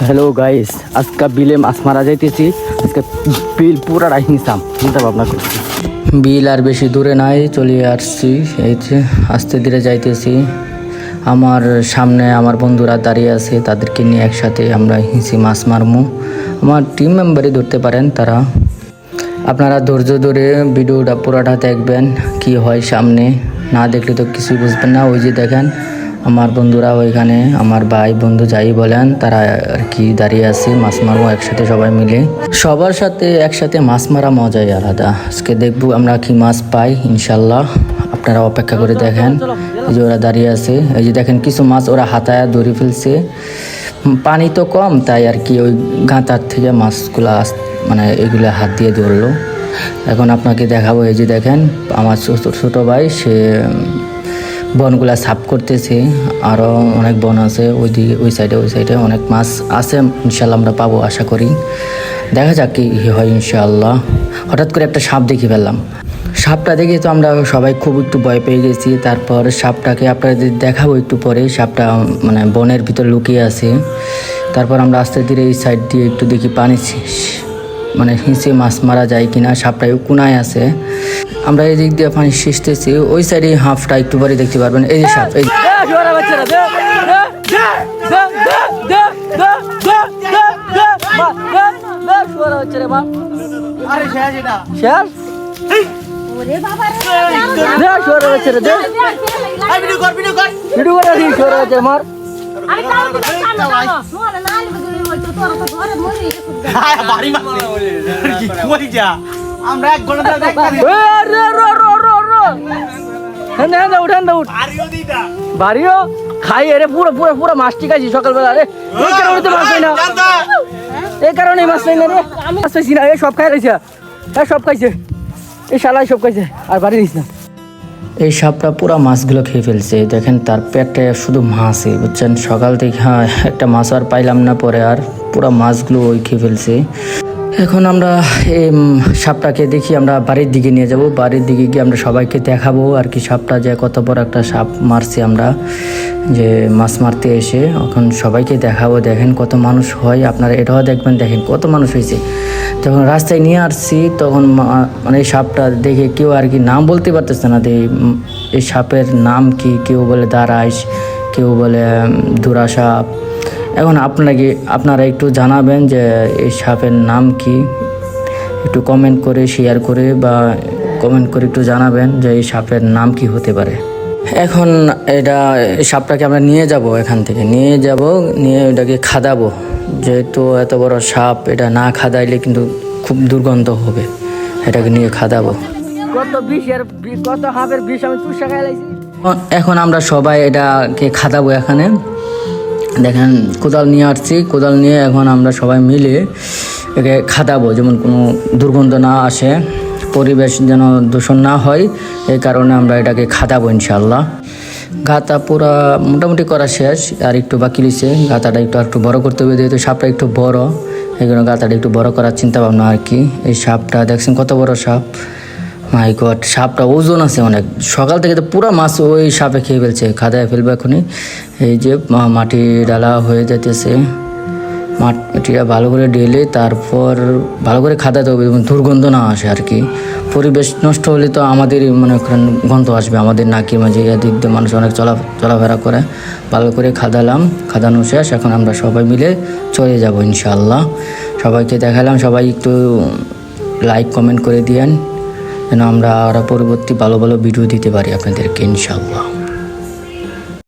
Hello guys, আজকে বিলে মাছ মারা যাইতেছি। আজকে বিল পুরা রাইনিসাম চিন্তা ভাবনা করছি। বিল আর বেশি দূরে নাই, চলে আসছি। এই যে আস্তে ধীরে যাইতেছি। আমার সামনে আমার বন্ধুরা দাঁড়িয়ে আছে, তাদেরকে নিয়ে একসাথে আমরা হিঁচি মাছ মারমু। আমার টিম মেম্বারই ধরতে পারেন তারা। আপনারা ধৈর্য ধরে ভিডিওটা পুরাটা দেখবেন, কি হয় সামনে। না দেখলে তো কিছুই বুঝবেন না। ওই যে দেখেন আমার বন্ধুরা ওইখানে, আমার ভাই বন্ধু যাই বলেন, তারা আর কি দাঁড়িয়ে আছে। মাছ মারবো একসাথে সবাই মিলে। সবার সাথে একসাথে মাছ মারা মজাই আলাদা। আজকে দেখবো আমরা কি মাছ পাই ইনশাল্লাহ। আপনারা অপেক্ষা করে দেখেন। এই যে ওরা দাঁড়িয়ে আছে, এই যে দেখেন কিছু মাছ ওরা হাতায় ধরে ফেলছে। পানি তো কম, তাই আর কি ওই গাঁতার থেকে মাছগুলা মানে এগুলো হাত দিয়ে ধরলো। এখন আপনাকে দেখাবো। এই যে দেখেন আমার ছোটো ভাই, সে বনগুলা সাফ করতেছে। আরও অনেক বন আছে ওই দিকে, ওই সাইডে অনেক মাছ আছে। ইনশাল্লাহ আমরা পাবো আশা করি। দেখা যাক কি হয় ইনশাল্লাহ। হঠাৎ করে একটা সাপ দেখে ফেললাম। সাপটা দেখে তো আমরা সবাই খুব একটু ভয় পেয়ে গেছি। তারপর সাপটাকে আপনাদের দেখাবো একটু পরে। সাপটা মানে বনের ভিতর লুকিয়ে আছে। তারপর আমরা আস্তে ধীরে এই সাইড দিয়ে একটু দেখি পানি মানে হিঁচে মাছ মারা যায় কিনা। সাপটা কোনায় আছে। আমরা এই দিক দিয়ে পানি শেষতেছি, ওই সাইডে হাফটা একটু পরে দেখতে পারবেন। এই যে সাপ, এই আমরা এক ঘন্টা বাড়িও খাই এরে পুরো পুরো পুরো মাছটি খাইছি সকালবেলা। রে এই কারণে তো মাছ পাই না, এই কারণে মাছ পাই না রে। মাছ পাইছি না, এই সব খাই রয়েছে, সব খাইছে, এই শালাই সব খাইছে, আর বাড়ি নিস না। এই সাপটা পুরা মাছগুলো খেয়ে ফেলছে। দেখেন তার পেটে শুধু মাছই, বুঝছেন। সকাল থেকে একটা মাছ আর পাইলাম না, পরে আর পুরা মাছগুলো ওই খেয়ে ফেলছে। এখন আমরা এই সাপটাকে দেখি, আমরা বাড়ির দিকে নিয়ে যাব। বাড়ির দিকে গিয়ে আমরা সবাইকে দেখাবো আর কি সাপটা যে কত বড় একটা সাপ মারছি আমরা, যে মাছ মারতে এসে। এখন সবাইকে দেখাবো। দেখেন কত মানুষ হয়, আপনারা এটাও দেখবেন। দেখেন কত মানুষ হয়েছে। যখন রাস্তায় নিয়ে আসছি তখন মানে এই সাপটা দেখে কেউ আর কি নাম বলতে পারতেছে না। এই সাপের নাম কি, কেউ বলে দারাইশ, কেউ বলে ধুরা সাপ। এখন আপনারা একটু জানাবেন যে এই সাপের নাম কি, একটু কমেন্ট করে শেয়ার করে বা কমেন্ট করে একটু জানাবেন যে এই সাপের নাম কি হতে পারে। এখন এই সাপটাকে আমরা নিয়ে যাব, এখান থেকে নিয়ে এটাকে খাদাবো। যেহেতু এত বড় সাপ, এটা না খাদাইলে কিন্তু খুব দুর্গন্ধ হবে। এটাকে নিয়ে খাদাবো। এখন আমরা সবাই এটাকে খাদাবো। এখানে দেখেন কোদাল নিয়ে আসছি, কোদাল নিয়ে এখন আমরা সবাই মিলে একে খাদাবো, যেমন কোনো দুর্গন্ধ না আসে, পরিবেশ যেন দূষণ না হয়। এই কারণে আমরা এটাকে খাদাবো ইনশাল্লাহ। গাঁথা পুরা মোটামুটি করা শেষ, আর একটু বাকি রয়েছে। গাঁথাটা একটু বড় করতে হবে, যেহেতু সাপটা একটু বড়, এই জন্য গাঁথাটা একটু বড় করার চিন্তা ভাবনা আর কি। এই সাপটা দেখছেন কত বড় সাপ, মাই গড। সাপটা ওজন আছে অনেক। সকাল থেকে তো পুরো মাছ ওই সাপে খেয়ে ফেলছে, খাদায় ফেলবে এখনই। এই যে মাটি ডালা হয়ে যেতেছে, মাটিটা ভালো করে ঢেলে তারপর ভালো করে খাদাতে হবে, দুর্গন্ধ না আসে আর কি। পরিবেশ নষ্ট হলে তো আমাদেরই মনে করেন গন্ধ আসবে আমাদের নাকের মাঝে। এদিক দিয়ে মানুষ অনেক চলাফেরা করে। ভালো করে খাদানো শেষ। এখন আমরা সবাই মিলে চলে যাব ইনশাল্লাহ। সবাইকে দেখালাম, সবাই একটু লাইক কমেন্ট করে দিয়েন, যেন আমরা আরও পরবর্তী ভালো ভালো ভিডিও দিতে পারি আপনাদেরকে ইনশাল্লাহ।